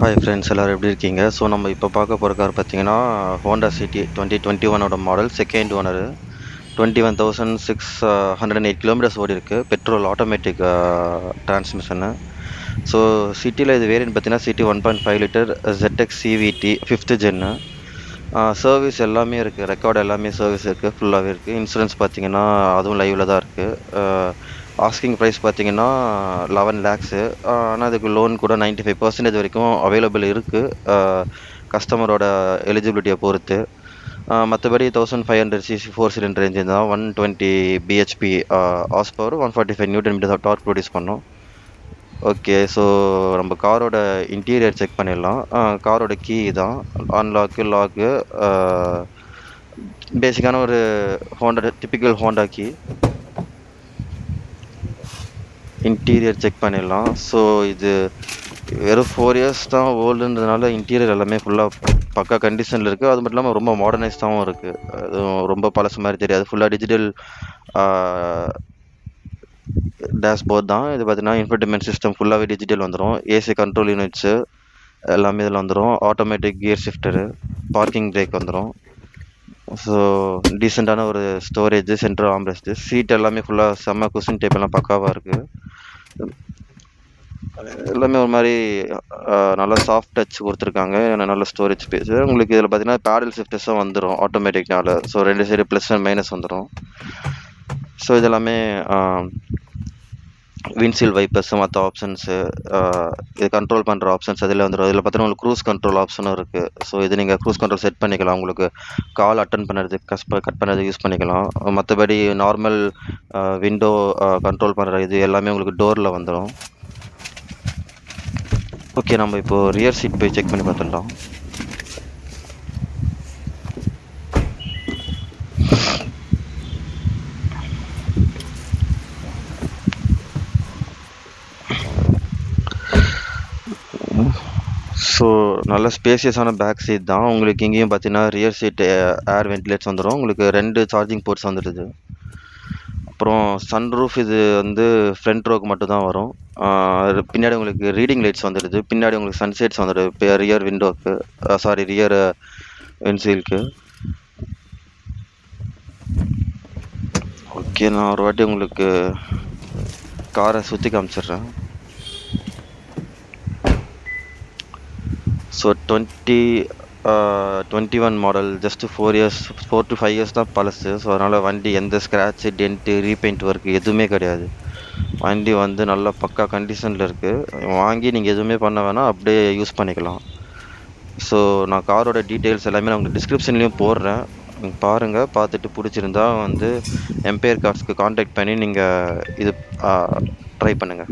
Hi friends, எல்லோரும் எப்படி இருக்கீங்க? ஸோ நம்ம இப்போ பார்க்க போகிற கார் பார்த்தீங்கன்னா Honda city 2021 model, second owner. 21,608 kilometres ஓடி இருக்கு. Petrol automatic transmission. ஸோ சிட்டியில் இது வேரியன்ட் பார்த்தீங்கன்னா city 1.5 litre ZX CVT 5th gen. Service எல்லாமே இருக்குது, ரெக்கார்டு எல்லாமே சர்வீஸ் இருக்குது, ஃபுல்லாகவே இருக்குது. இன்சூரன்ஸ் பார்த்தீங்கன்னா அதுவும் லைவில் தான் இருக்குது. ஆஸ்கிங் ப்ரைஸ் பார்த்தீங்கன்னா 11 லேக்ஸு. ஆனால் அதுக்கு லோன் கூட 95% வரைக்கும் அவைலபிள் இருக்குது, கஸ்டமரோட எலிஜிபிலிட்டியை பொறுத்து. மற்றபடி 1500cc 4 சிலிண்டர் இன்ஜின் தான், 120 BHP horse power, 145 newton metre தான் டார்க் ப்ரொடியூஸ் பண்ணோம். ஓகே, ஸோ நம்ம காரோட இன்டீரியர் செக் பண்ணிடலாம். காரோட கீ தான், அன்லாக்கு, லாக்கு, பேசிக்கான ஒரு Honda, typical Honda key. Interior check பண்ணிடலாம். ஸோ இது வெறும் 4 இயர்ஸ் தான் ஓல்டுன்றதுனால இன்டீரியர் எல்லாமே ஃபுல்லாக பக்கா கண்டிஷனில் இருக்குது. அது மட்டும் இல்லாமல் ரொம்ப மாடர்னைஸ்டாகவும் இருக்குது. அதுவும் ரொம்ப பழசு மாதிரி தெரியாது. ஃபுல்லாக டிஜிட்டல் டேஷ்போர்ட் தான். இது பார்த்தீங்கன்னா இன்ஃபர்டைன்மெண்ட் சிஸ்டம் ஃபுல்லாகவே டிஜிட்டல் வந்துடும். ஏசி கண்ட்ரோல் யூனிட்ஸு எல்லாமே இதில் வந்துடும். ஆட்டோமேட்டிக் கியர் ஷிஃப்டரு, பார்க்கிங் பிரேக் வந்துடும். ஸோ டீசெண்டான ஒரு ஸ்டோரேஜ், சென்ட்ரல் ஆம்ரெஸ்ட்டு, சீட் எல்லாமே ஃபுல்லாக செம்ம குஷன் டைப் எல்லாம் பக்காவாக இருக்குது. எல்லாமே ஒரு மாதிரி நல்லா சாஃப்ட் டச் கொடுத்துருக்காங்க. நல்ல ஸ்டோரேஜ் ஸ்பேஸு. உங்களுக்கு இதில் பார்த்தீங்கன்னா பேடல் ஷிஃப்டர்ஸும் வந்துடும் ஆட்டோமேட்டிக்னால. So 2 side plus and minus வந்துடும். ஸோ இதெல்லாமே விண்ட்ஷீல்ட் வைப்பர்ஸு, மற்ற ஆப்ஷன்ஸு, இது கண்ட்ரோல் பண்ணுற ஆப்ஷன்ஸ் அதில் வந்துடும். இதில் பார்த்தீங்கன்னா உங்களுக்கு க்ரூஸ் கண்ட்ரோல் ஆப்ஷனும் இருக்குது. ஸோ இது நீங்கள் க்ரூஸ் கண்ட்ரோல் செட் பண்ணிக்கலாம். உங்களுக்கு கால் அட்டன் பண்ணுறதுக்கு, கட் பண்ணுறதுக்கு யூஸ் பண்ணிக்கலாம். மற்றபடி நார்மல் விண்டோ கண்ட்ரோல் பண்ணுற இது எல்லாமே உங்களுக்கு டோரில் வந்துடும். ஓகே, நம்ம இப்போது ரியர் சீட் போய் செக் பண்ணி பார்த்துடலாம். ஸோ நல்ல ஸ்பேசியஸான பேக் சீட் தான். உங்களுக்கு இங்கேயும் பார்த்தீங்கன்னா ரியர் சீட் ஏர் வென்டிலேட்ஸ் வந்துடும். உங்களுக்கு 2 சார்ஜிங் போர்ட்ஸ் வந்துடுது. அப்புறம் சன்ரூஃப் இது வந்து ஃப்ரண்ட் ரோக்கு மட்டும் தான் வரும். பின்னாடி உங்களுக்கு ரீடிங் லைட்ஸ் வந்துடுது. பின்னாடி உங்களுக்கு சன்செட்ஸ் வந்துடுது இப்போ ரியர் விண்டோக்கு, ரியர் விண்ட்ஷீல்டுக்கு. ஓகே, நான் ஒரு வாட்டி உங்களுக்கு காரை சுற்றி காமிச்சிடுறேன். So 2021 model, just 4 to 5 years தான் பழசு. ஸோ அதனால் வண்டி எந்த ஸ்க்ராட்சு, டென்ட்டு, ரீபெயிண்ட் ஒர்க் எதுவுமே கிடையாது. வண்டி வந்து நல்லா பக்கா கண்டிஷனில் இருக்குது. வாங்கி நீங்கள் எதுவுமே பண்ண வேணாம், அப்படியே யூஸ் பண்ணிக்கலாம். ஸோ நான் காரோட டீட்டெயில்ஸ் எல்லாமே நான் உங்களுக்கு டிஸ்கிரிப்ஷன்லேயும் போடுறேன், நீங்கள் பாருங்கள். பார்த்துட்டு பிடிச்சிருந்தா வந்து எம்பையர் கார்ஸ்க்கு காண்டாக்ட் பண்ணி நீங்கள் இது ட்ரை பண்ணுங்கள்.